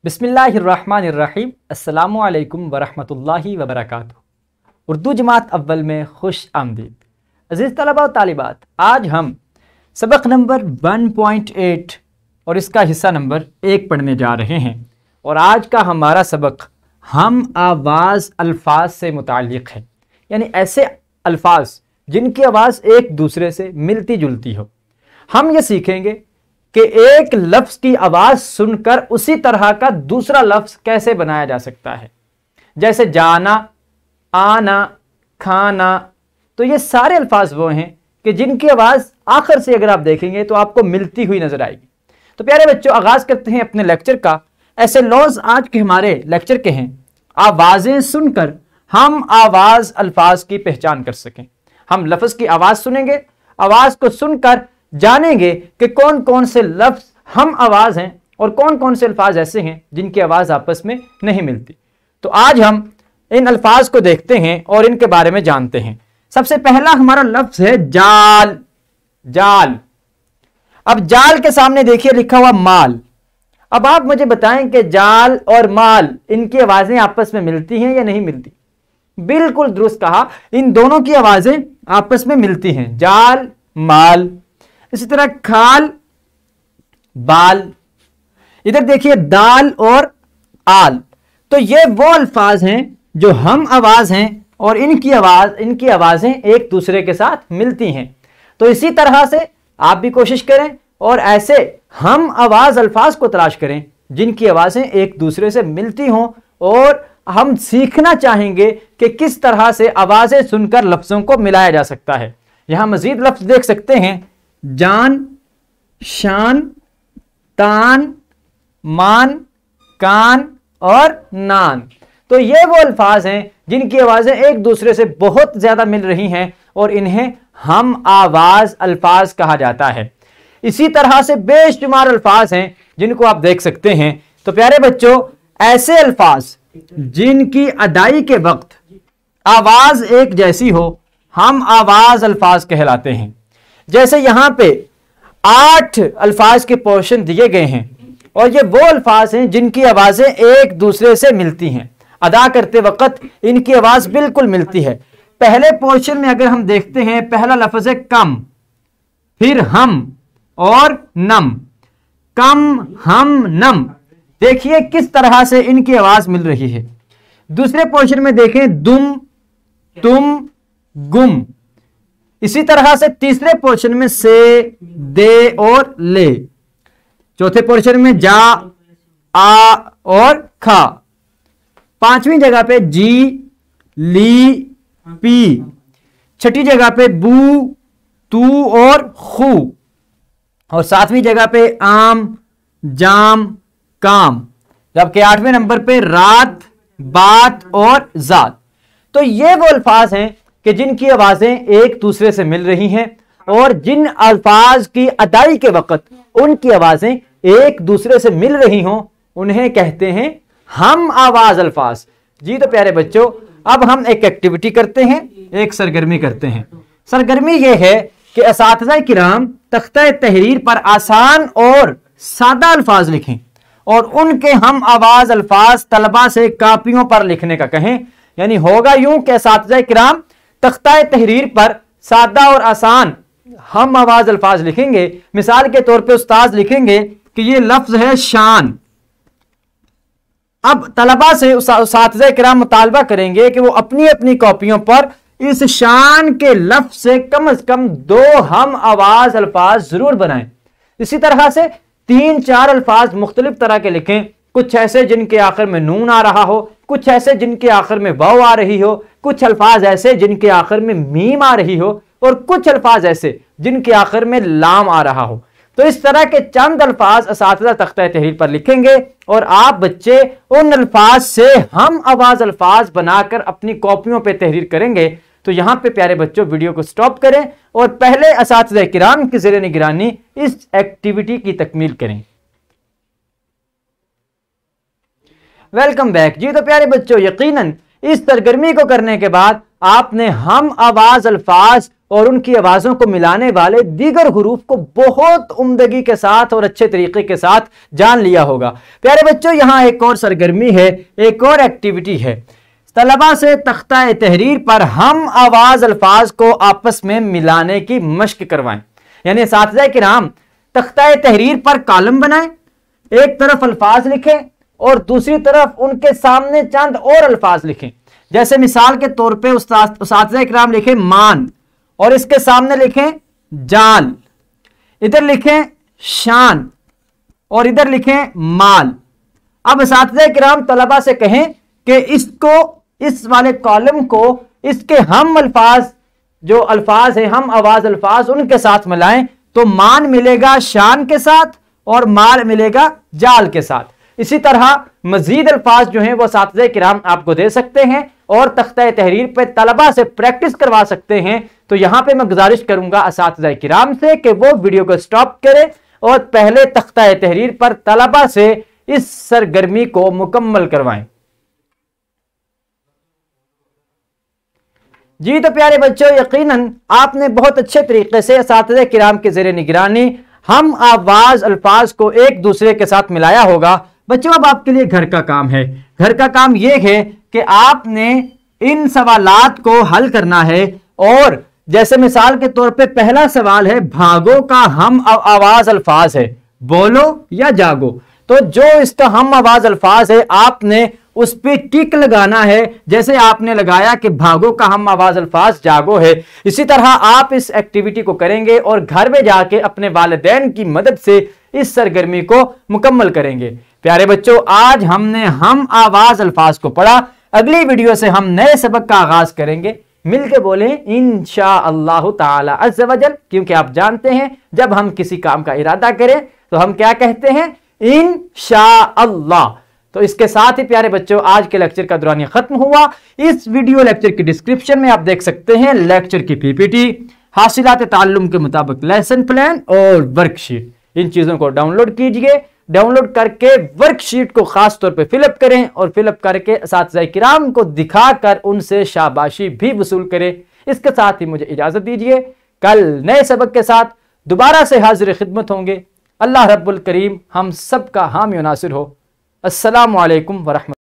बिस्मिल्लाहिर्रहमानिर्रहीम अस्सलामु अलैकुम वरहमतुल्लाहि वबरकातुहू। उर्दू जमात अव्वल में खुश आमदीद। अज़ीज़ तलबा और तालिबात, आज हम सबक नंबर 1.8 और इसका हिस्सा नंबर 1 पढ़ने जा रहे हैं। और आज का हमारा सबक हम आवाज़ अल्फाज से मुताल्लिक़ है, यानी ऐसे अल्फाज जिनकी आवाज़ एक दूसरे से मिलती जुलती हो। हम ये सीखेंगे कि एक लफ्ज़ की आवाज़ सुनकर उसी तरह का दूसरा लफ्ज़ कैसे बनाया जा सकता है, जैसे जाना, आना, खाना। तो ये सारे अल्फाज वो हैं कि जिनकी आवाज़ आखिर से अगर आप देखेंगे तो आपको मिलती हुई नजर आएगी। तो प्यारे बच्चों, आगाज़ करते हैं अपने लेक्चर का। ऐसे लॉज आज के हमारे लेक्चर के हैं, आवाज़ें सुनकर हम आवाज़ अल्फाज की पहचान कर सकें। हम लफ्ज़ की आवाज़ सुनेंगे, आवाज़ को सुनकर जानेंगे कि कौन कौन से लफ्ज़ हम आवाज़ हैं और कौन कौन से अल्फाज ऐसे हैं जिनकी आवाज़ आपस में नहीं मिलती। तो आज हम इन अल्फाज को देखते हैं और इनके बारे में जानते हैं। सबसे पहला हमारा लफ्ज़ है जाल। जाल। अब जाल के सामने देखिए लिखा हुआ माल। अब आप मुझे बताएं कि जाल और माल, इनकी आवाज़ें आपस में मिलती हैं या नहीं मिलती? बिल्कुल दुरुस्त कहा, इन दोनों की आवाज़ें आपस में मिलती हैं, जाल माल। इसी तरह खाल बाल। इधर देखिए दाल और आल। तो ये वो अल्फाज हैं जो हम आवाज हैं और इनकी आवाजें एक दूसरे के साथ मिलती हैं। तो इसी तरह से आप भी कोशिश करें और ऐसे हम आवाज अल्फाज को तलाश करें जिनकी आवाजें एक दूसरे से मिलती हों। और हम सीखना चाहेंगे कि किस तरह से आवाजें सुनकर लफ्जों को मिलाया जा सकता है। यहां मजीद लफ्ज देख सकते हैं, जान, शान, तान, मान, कान और नान। तो ये वो अल्फाज हैं जिनकी आवाज़ें एक दूसरे से बहुत ज़्यादा मिल रही हैं और इन्हें हम आवाज़ अल्फाज कहा जाता है। इसी तरह से बेशुमार अल्फाज हैं जिनको आप देख सकते हैं। तो प्यारे बच्चों, ऐसे अल्फाज जिनकी अदाई के वक्त आवाज़ एक जैसी हो, हम आवाज़ अल्फाज कहलाते हैं। जैसे यहां पे 8 अल्फाज के पोर्शन दिए गए हैं और ये वो अल्फाज हैं जिनकी आवाजें एक दूसरे से मिलती हैं। अदा करते वक्त इनकी आवाज बिल्कुल मिलती है। पहले पोर्शन में अगर हम देखते हैं, पहला लफ्ज है कम, फिर हम और नम। कम, हम, नम। देखिए किस तरह से इनकी आवाज मिल रही है। दूसरे पोर्शन में देखें, दुम, तुम, गुम। इसी तरह से तीसरे पोर्शन में से, दे और ले। चौथे पोर्शन में जा, आ और खा। पांचवी जगह पे जी, ली, पी। छठी जगह पे बू, तू और खू। और सातवीं जगह पे आम, जाम, काम। जबकि 8वें नंबर पे रात, बात और जात। तो ये वो अल्फाज हैं कि जिनकी आवाजें एक दूसरे से मिल रही हैं और जिन अल्फाज की अदाई के वक्त उनकी आवाजें एक दूसरे से मिल रही हों, उन्हें कहते हैं हम आवाज अल्फाज। जी तो प्यारे बच्चों, अब हम एक एक्टिविटी करते हैं, एक सरगर्मी करते हैं। सरगर्मी यह है कि असातिज़ा किराम तख्ता तहरीर पर आसान और सादा अल्फाज लिखें और उनके हम आवाज अल्फाज तलबा से कापियों पर लिखने का कहें। यानी होगा यूं कि असातिज़ा किराम तख्ता तहरीर पर सादा और आसान हम आवाज अल्फाज लिखेंगे। मिसाल के तौर पे उस्ताद लिखेंगे कि ये लफ्ज है शान। अब तलबा से उस्ताद किराम मुतालबा करेंगे कि वो अपनी अपनी कॉपियों पर इस शान के लफ्ज से कम 2 हम आवाज अल्फाज जरूर बनाएं। इसी तरह से 3-4 अल्फाज मुख्तलिफ तरह के लिखें। कुछ ऐसे जिनके आखिर में नून आ रहा हो, कुछ ऐसे जिनके आखिर में वाव आ रही हो, कुछ अल्फाज ऐसे जिनके आखिर में मीम आ रही हो और कुछ अल्फाज ऐसे जिनके आखिर में लाम आ रहा हो। तो इस तरह के चंद अल्फाज असातिज़ा तख्ता तहरीर पर लिखेंगे और आप बच्चे उन अल्फाज से हम आवाज अल्फाज बनाकर अपनी कॉपियों पर तहरीर करेंगे। तो यहां पे प्यारे बच्चों वीडियो को स्टॉप करें और पहले असातिज़ा किराम की ज़ेरे निगरानी इस एक्टिविटी की तकमील करें। Welcome back. जी तो प्यारे बच्चों, यकीनन इस सरगर्मी को करने के बाद आपने हम आवाज अल्फाज और उनकी आवाजों को मिलाने वाले दीगर हुरूफ को बहुत उम्दगी के साथ और अच्छे तरीके के साथ जान लिया होगा। प्यारे बच्चों, यहां एक और सरगर्मी है, एक और एक्टिविटी है। तलबा से तख्ता तहरीर पर हम आवाज अल्फाज को आपस में मिलाने की मश्क करवाएं। यानी साथिया किराम तख्ता तहरीर पर कॉलम बनाएं, एक तरफ अल्फाज लिखें और दूसरी तरफ उनके सामने चंद और अल्फाज लिखें। जैसे मिसाल के तौर पे उस्ताद इकराम लिखें मान और इसके सामने लिखें जाल, इधर लिखें शान और इधर लिखें माल। अब उस्ताद इकराम तलबा से कहें कि इसको, इस वाले कॉलम को इसके हम अल्फाज, जो अल्फाज है हम आवाज अल्फाज, उनके साथ मिलाएं तो मान मिलेगा शान के साथ और माल मिलेगा जाल के साथ। इसी तरह मजीद अल्फाज जो हैं वो साथिया किराम आपको दे सकते हैं और तख्ता तहरीर पे तलबा से प्रैक्टिस करवा सकते हैं। तो यहां पे मैं गुजारिश करूंगा असातिज़ा किराम से कि वो वीडियो को स्टॉप करें और पहले तख्ता तहरीर पर तलबा से इस सरगर्मी को मुकम्मल करवाएं। जी तो प्यारे बच्चों, यकीनन आपने बहुत अच्छे तरीके से असातिज़ा किराम के ज़ेरे निगरानी हम आवाज अल्फाज को एक दूसरे के साथ मिलाया होगा। बच्चों, अब आपके लिए घर का काम है। घर का काम यह है कि आपने इन सवालात को हल करना है। और जैसे मिसाल के तौर पे पहला सवाल है, भागो का हम आवाज अल्फाज है, बोलो या जागो। तो जो इसका हम आवाज अल्फाज है आपने उस पर टिक लगाना है, जैसे आपने लगाया कि भागो का हम आवाज अल्फाज जागो है। इसी तरह आप इस एक्टिविटी को करेंगे और घर में जाके अपने वालिदैन की मदद से इस सरगर्मी को मुकम्मल करेंगे। प्यारे बच्चों, आज हमने हम आवाज अल्फाज को पढ़ा। अगली वीडियो से हम नए सबक का आगाज करेंगे। मिलके बोले इंशाअल्लाह ताला अज़्ज़ व जल, क्योंकि आप जानते हैं जब हम किसी काम का इरादा करें तो हम क्या कहते हैं, इंशाअल्लाह। तो इसके साथ ही प्यारे बच्चों, आज के लेक्चर का दौरानिया खत्म हुआ। इस वीडियो लेक्चर की डिस्क्रिप्शन में आप देख सकते हैं लेक्चर की पीपीटी, हासिलात ताल्लुम के मुताबिक लेसन प्लान और वर्कशीट। इन चीजों को डाउनलोड कीजिए। डाउनलोड करके वर्कशीट को खास तौर पे फिलअप करें और फिलअप करके असातिज़ा किराम को दिखाकर उनसे शाबाशी भी वसूल करें। इसके साथ ही मुझे इजाजत दीजिए, कल नए सबक के साथ दोबारा से हाजिर खिदमत होंगे। अल्लाह रब्बुल करीम हम सब का हामी और नासिर हो। अस्सलामु अलैकुम व रहमतुल्लाह।